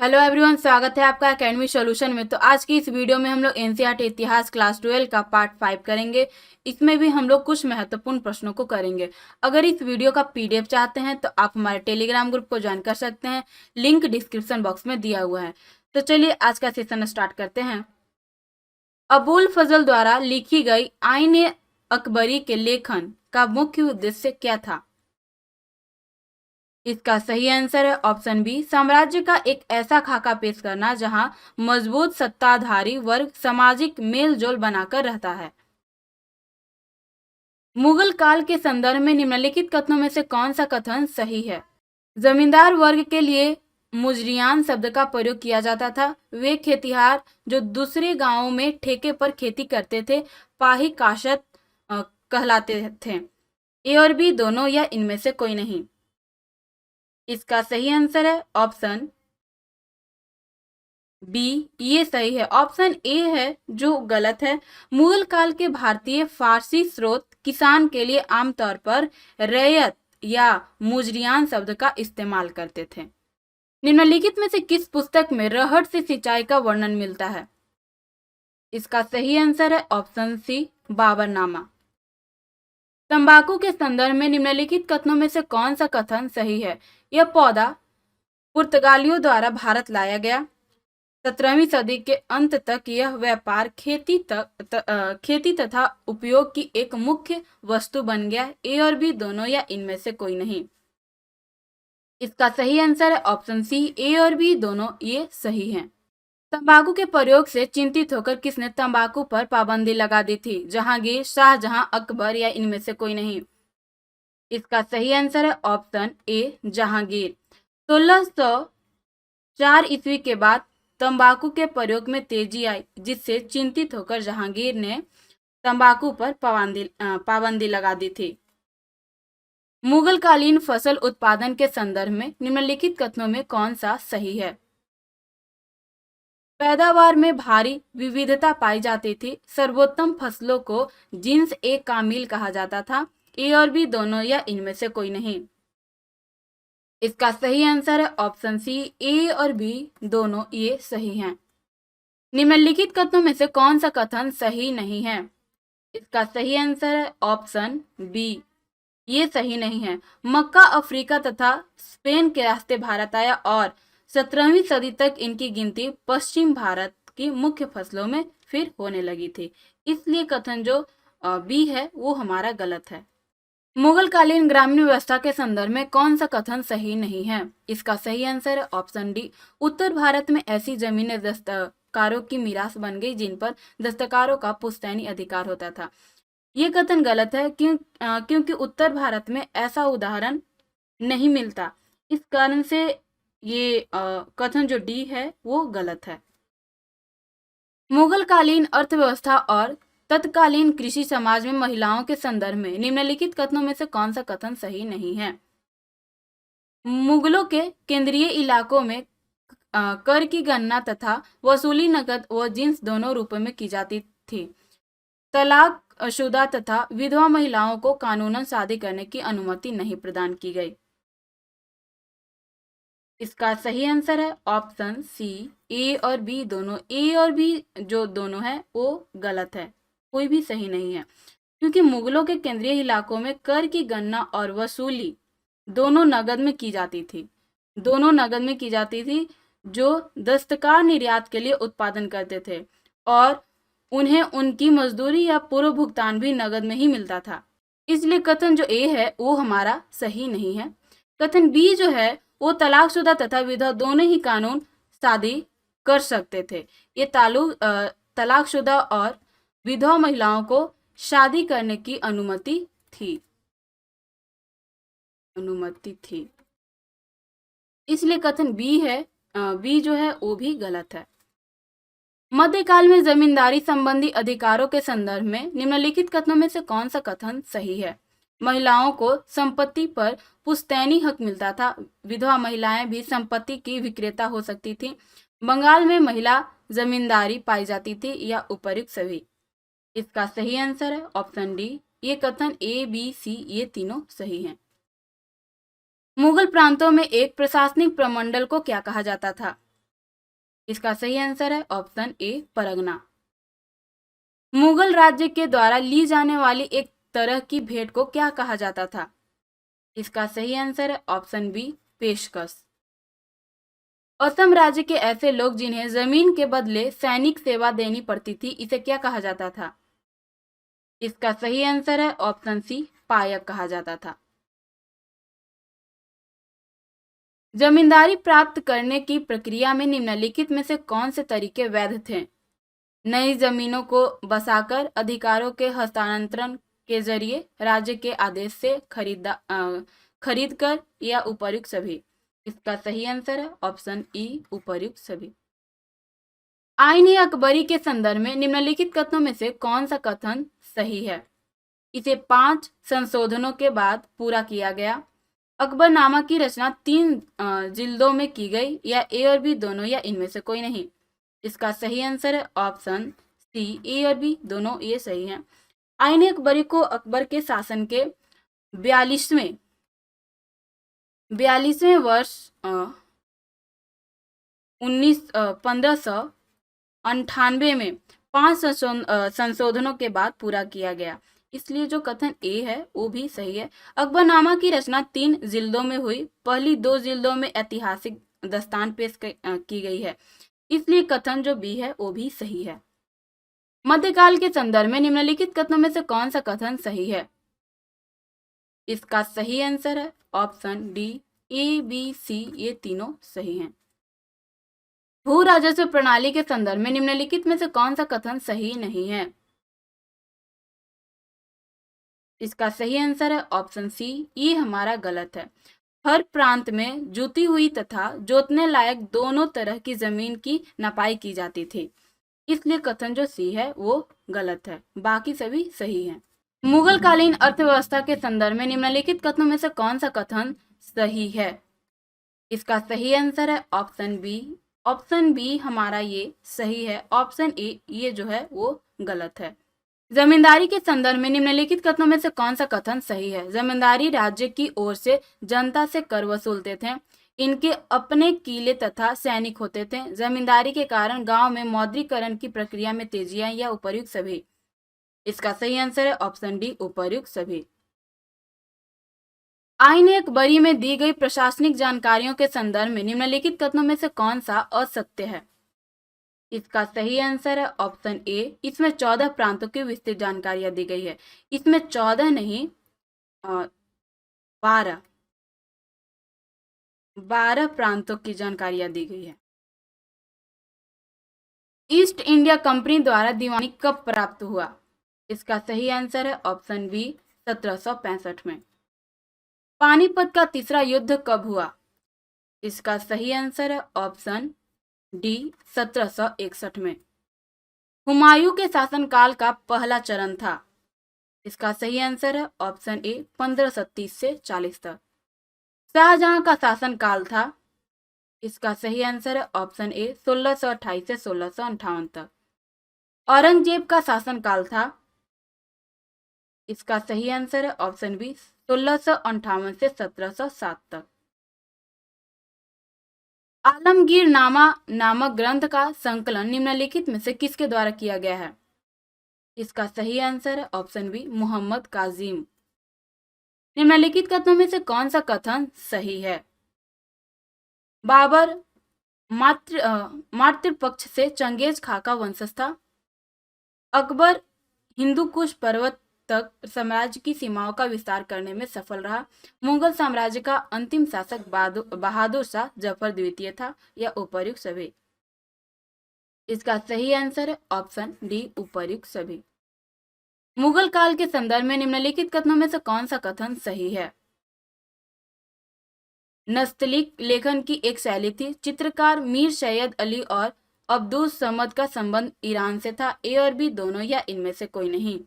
Hello everyone, स्वागत है आपका एकेडमी सॉल्यूशन में। तो आज की इस वीडियो में हम लोग एनसीईआरटी इतिहास क्लास 12 का पार्ट 5 करेंगे। इसमें भी हम लोग कुछ महत्वपूर्ण प्रश्नों को करेंगे। अगर इस वीडियो का पीडीएफ चाहते हैं तो आप हमारे टेलीग्राम ग्रुप को ज्वाइन कर सकते हैं, लिंक डिस्क्रिप्शन बॉक्स में दिया हुआ है। तो चलिए आज का सेशन स्टार्ट करते हैं। अबुल फजल द्वारा लिखी गई आईन अकबरी के लेखन का मुख्य उद्देश्य क्या था? इसका सही आंसर है ऑप्शन बी, साम्राज्य का एक ऐसा खाका पेश करना जहां मजबूत सत्ताधारी वर्ग सामाजिक मेल जोल बनाकर रहता है। मुगल काल के संदर्भ में निम्नलिखित कथनों में से कौन सा कथन सही है? जमींदार वर्ग के लिए मुजरियान शब्द का प्रयोग किया जाता था। वे खेतिहार जो दूसरे गांवों में ठेके पर खेती करते थे पाही काशत कहलाते थे। ए और बी दोनों या इनमें से कोई नहीं। इसका सही आंसर है ऑप्शन बी, ये सही है। ऑप्शन ए है जो गलत है। मुगल काल के भारतीय फारसी स्रोत किसान के लिए आमतौर पर रैयत या मुजरियान शब्द का इस्तेमाल करते थे। निम्नलिखित में से किस पुस्तक में रहर से सिंचाई का वर्णन मिलता है? इसका सही आंसर है ऑप्शन सी, बाबरनामा। तंबाकू के संदर्भ में निम्नलिखित कथनों में से कौन सा कथन सही है? यह पौधा पुर्तगालियों द्वारा भारत लाया गया। 17वीं सदी के अंत तक यह व्यापार खेती तथा उपयोग की एक मुख्य वस्तु बन गया। ए और बी दोनों या इनमें से कोई नहीं। इसका सही आंसर है ऑप्शन सी, ए और बी दोनों ये सही हैं। तंबाकू के प्रयोग से चिंतित होकर किसने तंबाकू पर पाबंदी लगा दी थी? जहांगीर, शाहजहां, अकबर या इनमें से कोई नहीं। इसका सही आंसर है ऑप्शन ए, जहांगीर। 1604 ईस्वी के बाद तंबाकू के प्रयोग में तेजी आई, जिससे चिंतित होकर जहांगीर ने तंबाकू पर पाबंदी लगा दी थी। मुगल कालीन फसल उत्पादन के संदर्भ में निम्नलिखित कथनों में कौन सा सही है? पैदावार में भारी विविधता पाई जाती थी। सर्वोत्तम फसलों को जिन्स ए कामिल कहा जाता था। ए और बी दोनों या इनमें से कोई नहीं। इसका सही आंसर है ऑप्शन सी, ए और बी दोनों ये सही हैं। निम्नलिखित कथनों में से कौन सा कथन सही नहीं है? इसका सही आंसर है ऑप्शन बी, ये सही नहीं है। मक्का अफ्रीका तथा स्पेन के रास्ते भारत आया और 17वीं सदी तक इनकी गिनती पश्चिम भारत की मुख्य फसलों में फिर होने लगी थी। इसलिए कथन जो बी है वो हमारा गलत है। मुगल कालीन ग्रामीण व्यवस्था के संदर्भ में कौन सा कथन सही नहीं है? इसका सही आंसर है ऑप्शन डी, उत्तर भारत में ऐसी जमीनें दस्तकारों की मीरास बन गई जिन पर दस्तकारों का पुश्तैनी अधिकार होता था। ये कथन गलत है क्योंकि उत्तर भारत में ऐसा उदाहरण नहीं मिलता। इस कारण से ये कथन जो डी है वो गलत है। मुगल कालीन अर्थव्यवस्था और तत्कालीन कृषि समाज में महिलाओं के संदर्भ में निम्नलिखित कथनों में से कौन सा कथन सही नहीं है? मुगलों के केंद्रीय इलाकों में कर की गणना तथा वसूली नकद व जिन्स दोनों रूपों में की जाती थी। तलाकशुदा तथा विधवा महिलाओं को कानूनन शादी करने की अनुमति नहीं प्रदान की गई। इसका सही आंसर है ऑप्शन सी, ए और बी दोनों। ए और बी जो दोनों है वो गलत है, कोई भी सही नहीं है। क्योंकि मुगलों के केंद्रीय इलाकों में कर की गणना और वसूली दोनों नगद में की जाती थी। दोनों नगद में की जाती थी। जो दस्तकार निर्यात के लिए उत्पादन करते थे और उन्हें उनकी मजदूरी या पूर्व भुगतान भी नगद में ही मिलता था। इसलिए कथन जो ए है वो हमारा सही नहीं है। कथन बी जो है वो तलाकशुदा तथा विधवा दोनों ही कानून शादी कर सकते थे। ये तलाकशुदा और विधवा महिलाओं को शादी करने की अनुमति थी। इसलिए कथन बी है, बी जो है वो भी गलत है। मध्यकाल में जमींदारी संबंधी अधिकारों के संदर्भ में निम्नलिखित कथनों में से कौन सा कथन सही है? महिलाओं को संपत्ति पर पुश्तैनी हक मिलता था। विधवा महिलाएं भी संपत्ति की विक्रेता हो सकती थी। बंगाल में महिला जमींदारी पाई जाती थी या उपर्युक्त सभी। इसका सही आंसर है ऑप्शन डी, ये कथन ए, बी, सी ये तीनों सही हैं। मुगल प्रांतों में एक प्रशासनिक प्रमंडल को क्या कहा जाता था? इसका सही आंसर है ऑप्शन ए परगना। मुगल राज्य के द्वारा ली जाने वाली एक तरह की भेंट को क्या कहा जाता था? इसका सही आंसर है ऑप्शन बी पेशकश। असम राज्य के ऐसे लोग जिन्हें जमीन के बदले सैनिक सेवा देनी पड़ती थी, इसे क्या कहा जाता था? इसका सही आंसर है ऑप्शन सी पायक कहा जाता था। जमींदारी प्राप्त करने की प्रक्रिया में निम्नलिखित में से कौन से तरीके वैध थे? नई जमीनों को बसाकर, अधिकारों के हस्तांतरण के जरिए, राज्य के आदेश से खरीद कर या उपर्युक्त सभी। इसका सही आंसर है ऑप्शन ई उपर्युक्त सभी। आईन अकबरी के संदर्भ में निम्नलिखित कथनों में से कौन सा कथन सही है? इसे 5 संशोधनों के बाद पूरा किया गया। अकबरनामा की रचना 3 जिल्दों में की गई, या ए और बी दोनों, या इनमें से कोई नहीं। इसका सही आंसर है ऑप्शन सी ए और बी दोनों, ये सही है। आईन अकबरी को अकबर के शासन के 42वें वर्ष 1598 में 5 संशोधनों के बाद पूरा किया गया, इसलिए जो कथन ए है वो भी सही है। अकबरनामा की रचना 3 जिल्दों में हुई, पहली 2 जिल्दों में ऐतिहासिक दस्तान पेश की गई है, इसलिए कथन जो बी है वो भी सही है। मध्यकाल के संदर्भ में निम्नलिखित कथनों में से कौन सा कथन सही है? इसका सही आंसर है option D A B C, ये तीनों सही हैं। भू राजस्व प्रणाली के संदर्भ में निम्नलिखित में से कौन सा कथन सही नहीं है? इसका सही आंसर है ऑप्शन सी, ये हमारा गलत है। हर प्रांत में जुती हुई तथा जोतने लायक दोनों तरह की जमीन की नपाई की जाती थी, इसलिए कथन जो सी है वो गलत है, बाकी सभी सही हैं। मुगल कालीन अर्थव्यवस्था के संदर्भ में निम्नलिखित कथनों में से कौन सा कथन सही है? इसका सही आंसर है ऑप्शन बी। ऑप्शन बी हमारा ये सही है, ऑप्शन ए ये जो है वो गलत है। जमींदारी के संदर्भ में निम्नलिखित कथनों में से कौन सा कथन सही है? जमींदारी राज्य की ओर से जनता से कर वसूलते थे, इनके अपने किले तथा सैनिक होते थे। जमींदारी के कारण गांव में मौद्रीकरण की प्रक्रिया में तेजी आई, या उपर्युक्त सभी। इसका सही आंसर है ऑप्शन डी उपर्युक्त सभी। आईन अकबरी में दी गई प्रशासनिक जानकारियों के संदर्भ में निम्नलिखित कथनों में से कौन सा असत्य है? इसका सही आंसर है ऑप्शन ए, इसमें 14 प्रांतों की विस्तृत जानकारियां दी गई है। इसमें 14 नहीं 12 प्रांतों की जानकारियां दी गई है। ईस्ट इंडिया कंपनी द्वारा दीवानी कब प्राप्त हुआ? इसका सही आंसर है ऑप्शन बी 1765 में। पानीपत का तीसरा युद्ध कब हुआ? इसका सही आंसर है ऑप्शन डी 1761 में। हुमायूं के शासनकाल का पहला चरण था। इसका सही आंसर है ऑप्शन ए 1530 से 40 तक। शाहजहां का शासनकाल था। इसका सही आंसर है ऑप्शन ए 1628 से 1658 तक। औरंगजेब का शासनकाल था। इसका सही आंसर है ऑप्शन बी 1658 से 1707 तक। आलमगीर नामा नामक ग्रंथ का संकलन निम्नलिखित में से किसके द्वारा किया गया है? इसका सही आंसर है ऑप्शन बी मोहम्मद काजिम। निम्नलिखित कथनों में से कौन सा कथन सही है? बाबर मातृपक्ष से चंगेज खां का वंशज था। अकबर हिंदू कुश पर्वत तक साम्राज्य की सीमाओं का विस्तार करने में सफल रहा। मुगल साम्राज्य का अंतिम शासक बहादुर शाह जफर द्वितीय था, या उपर्युक्त सभी। इसका सही आंसर है ऑप्शन डी उपर्युक्त सभी। मुगल काल के संदर्भ में निम्नलिखित कथनों में से कौन सा कथन सही है? नस्तलीक लेखन की एक शैली थी। चित्रकार मीर सैयद अली और अब्दुल समद का संबंध ईरान से था। ए और बी दोनों, या इनमें से कोई नहीं।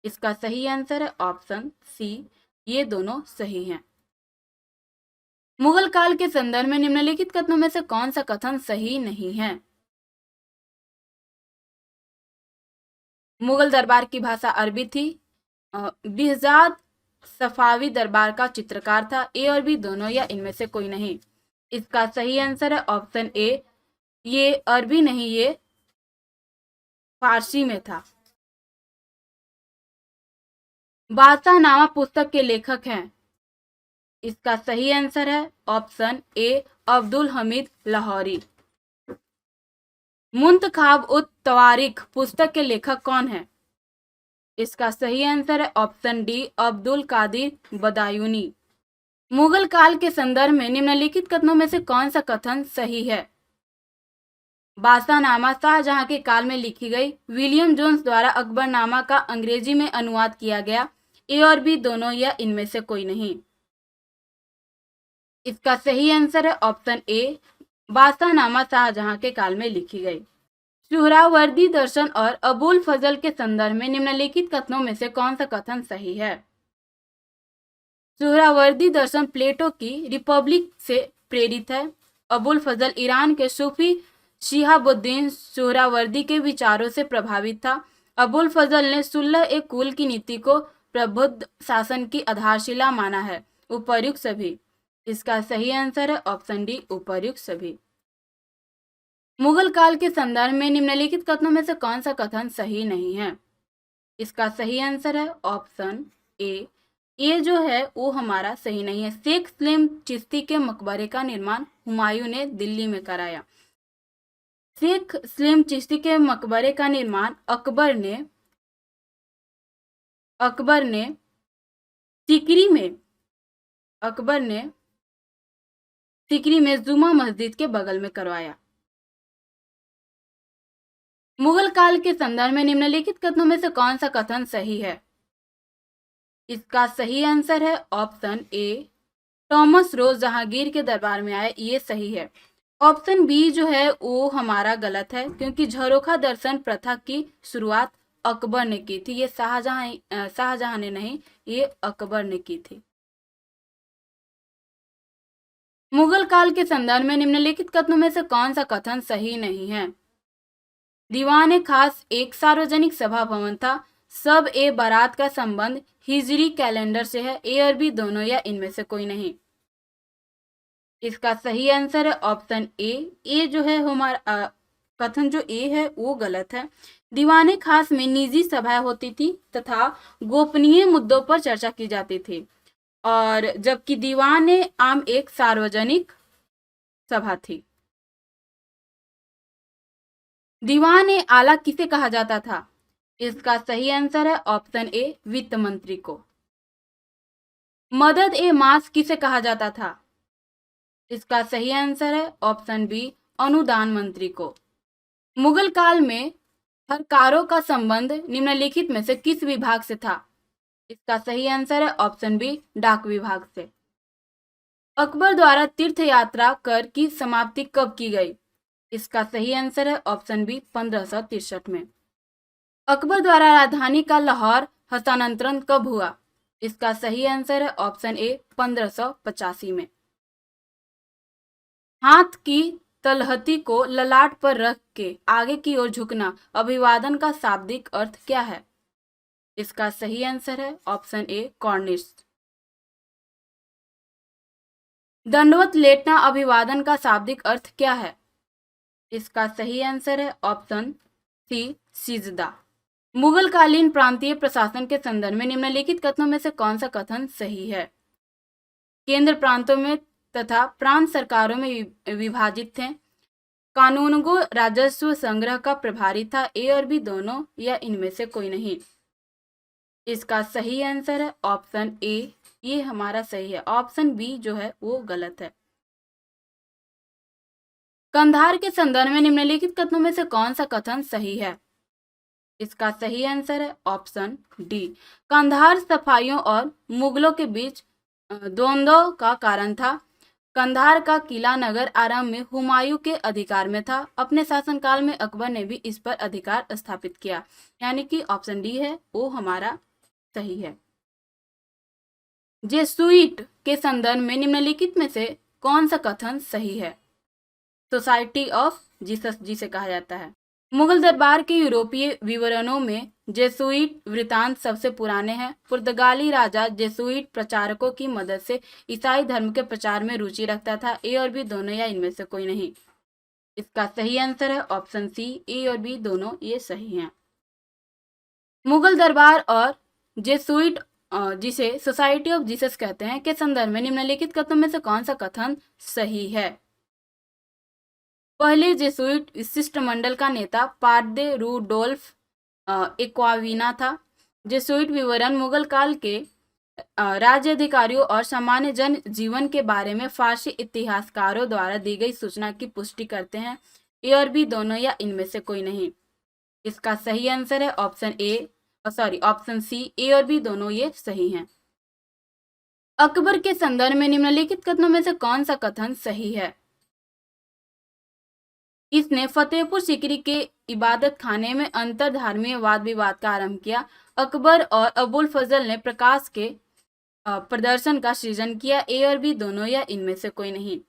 इसका सही आंसर है ऑप्शन सी, ये दोनों सही हैं। मुगल काल के संदर्भ में निम्नलिखित कथनों में से कौन सा कथन सही नहीं है? मुगल दरबार की भाषा अरबी थी। बिहजाद सफावी दरबार का चित्रकार था। ए और बी दोनों, या इनमें से कोई नहीं। इसका सही आंसर है ऑप्शन ए ये अरबी नहीं, ये फारसी में था। बादशाहनामा पुस्तक के लेखक हैं। इसका सही आंसर है ऑप्शन ए अब्दुल हमीद लाहौरी। मुंतखाब उत तवारीख पुस्तक के लेखक कौन है? इसका सही आंसर है ऑप्शन डी अब्दुल कादिर बदायूनी। मुगल काल के संदर्भ में निम्नलिखित कथनों में से कौन सा कथन सही है? बादशाहनामा शाहजहां के काल में लिखी गई, विलियम जोन्स द्वारा अकबरनामा का अंग्रेजी में अनुवाद किया गया, ए और बी दोनों या इनमें से कोई नहीं। इसका सही आंसर है ऑप्शन ए बादशाहनामा शाहजहां के काल में लिखी गई। सुहरावर्दी दर्शन और अबुल फजल के संदर्भ में निम्नलिखित कथनों में से कौन सा कथन सही है? सुहरावर्दी दर्शन प्लेटो की रिपब्लिक से प्रेरित है। अबुल फजल ईरान के सूफी शिहाबुद्दीन सुहरावर्दी के विचारों से प्रभावित था। अबुल फजल ने सुलह ए कुल की नीति को प्रबुद्ध शासन की आधारशिला माना है। उपर्युक्त सभी। इसका सही आंसर है ऑप्शन डी उपर्युक्त सभी। मुगल काल के संदर्भ में निम्नलिखित कथनों में से कौन सा कथन सही नहीं है? इसका सही आंसर है ऑप्शन ए। ये जो है वो हमारा सही नहीं है। शेख सलीम चिश्ती के मकबरे का निर्माण हुमायूं ने दिल्ली में कराया। शेख सलीम चिश्ती के मकबरे का निर्माण अकबर ने सिकरी में जुमा मस्जिद के बगल में करवाया। मुगल काल के संदर्भ में निम्नलिखित कथनों में से कौन सा कथन सही है? इसका सही आंसर है ऑप्शन ए थॉमस रोज जहांगीर के दरबार में आए, ये सही है। ऑप्शन बी जो है वो हमारा गलत है, क्योंकि झरोखा दर्शन प्रथा की शुरुआत अकबर ने की थी। ये शाहजहां ने नहीं, ये अकबर ने की थी। मुगल काल के संदर्भ में निम्नलिखित कथनों में से कौन सा कथन सही नहीं है? दीवान खास एक सार्वजनिक सभा भवन था। सब ए बारात का संबंध हिजरी कैलेंडर से है, ए और बी दोनों या इनमें से कोई नहीं। इसका सही आंसर है ऑप्शन ए जो है हमारा कथन जो ए है वो गलत है। दीवाने खास में निजी सभाएं होती थी तथा गोपनीय मुद्दों पर चर्चा की जाती थी, और जबकि दीवाने आम एक सार्वजनिक सभा थी। दीवाने आला किसे कहा जाता था? इसका सही आंसर है ऑप्शन ए वित्त मंत्री को। मदद ए मास किसे कहा जाता था? इसका सही आंसर है ऑप्शन बी अनुदान मंत्री को। मुगल काल में हरकारों का संबंध निम्नलिखित में से किस विभाग से था? इसका सही आंसर है ऑप्शन बी डाक विभाग से। अकबर द्वारा तीर्थ यात्रा कर की समाप्ति कब की गई? इसका सही आंसर है ऑप्शन बी 1563 में। अकबर द्वारा राजधानी का लाहौर हस्तांतरण कब हुआ? इसका सही आंसर है ऑप्शन ए 1585 में। हाथ की तलहटी को ललाट पर रख के आगे की ओर झुकना अभिवादन का शाब्दिक अर्थ क्या है? इसका सही आंसर है ऑप्शन ए कॉर्निश। दंडवत लेटना अभिवादन का शाब्दिक अर्थ क्या है? इसका सही आंसर है ऑप्शन सी सिजदा। मुगल कालीन प्रांतीय प्रशासन के संदर्भ में निम्नलिखित कथनों में से कौन सा कथन सही है? केंद्र प्रांतों में तथा प्रांत सरकारों में विभाजित थे। कानूनगो राजस्व संग्रह का प्रभारी था, ए और बी दोनों या इनमें से कोई नहीं। इसका सही आंसर है ऑप्शन ए, ये हमारा सही है। ऑप्शन बी जो है वो गलत है। कंधार के संदर्भ में निम्नलिखित कथनों में से कौन सा कथन सही है? इसका सही आंसर है ऑप्शन डी। कंधार सफाइयों और मुगलों के बीच द्वंद्व का कारण था। कंधार का किला नगर आरंभ में हुमायूं के अधिकार में था। अपने शासनकाल में अकबर ने भी इस पर अधिकार स्थापित किया, यानी कि ऑप्शन डी है वो हमारा सही है। जेसुइट के संदर्भ में निम्नलिखित में से कौन सा कथन सही है? सोसाइटी ऑफ जीसस जिसे कहा जाता है। मुगल दरबार के यूरोपीय विवरणों में जेसुइट वृत्तांत सबसे पुराने हैं। पुर्तगाली राजा जेसुइट प्रचारकों की मदद से ईसाई धर्म के प्रचार में रुचि रखता था, ए और बी दोनों या इनमें से कोई नहीं। इसका सही आंसर है ऑप्शन सी, ए और बी दोनों ये सही हैं। मुगल दरबार और जेसुइट जिसे सोसाइटी ऑफ जीसस कहते हैं के संदर्भ में निम्नलिखित कथनों में से कौन सा कथन सही है? पहले जेसुइट शिष्टमंडल का नेता पाद्रे रूडोल्फ एक्वाविना था। जेसुइट विवरण मुगल काल के राज्य अधिकारियों और सामान्य जन जीवन के बारे में फारसी इतिहासकारों द्वारा दी गई सूचना की पुष्टि करते हैं। ए और बी दोनों या इनमें से कोई नहीं। इसका सही आंसर है ऑप्शन सी, ए और बी दोनों ये सही हैं। अकबर के संदर्भ में निम्नलिखित कथनों में से कौन सा कथन सही है? इसने फतेहपुर सीकरी के इबादत खाने में अंतर धर्मीय वाद विवाद का आरंभ किया। अकबर और अबुल फजल ने प्रकाश के प्रदर्शन का सृजन किया। ए और बी दोनों या इनमें से कोई नहीं।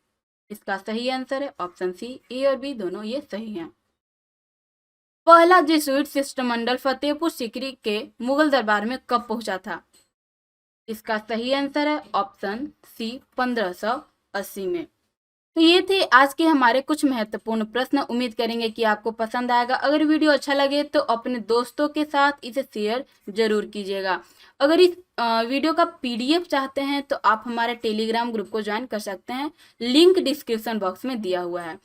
इसका सही आंसर है ऑप्शन सी, ए और बी दोनों ये सही हैं। पहला जेसुइट शिष्टमंडल फतेहपुर सीकरी के मुगल दरबार में कब पहुंचा था? इसका सही आंसर है ऑप्शन सी, 1580 में। तो ये थे आज के हमारे कुछ महत्वपूर्ण प्रश्न। उम्मीद करेंगे कि आपको पसंद आएगा। अगर वीडियो अच्छा लगे तो अपने दोस्तों के साथ इसे शेयर जरूर कीजिएगा। अगर इस वीडियो का पीडीएफ चाहते हैं तो आप हमारे टेलीग्राम ग्रुप को ज्वाइन कर सकते हैं। लिंक डिस्क्रिप्शन बॉक्स में दिया हुआ है।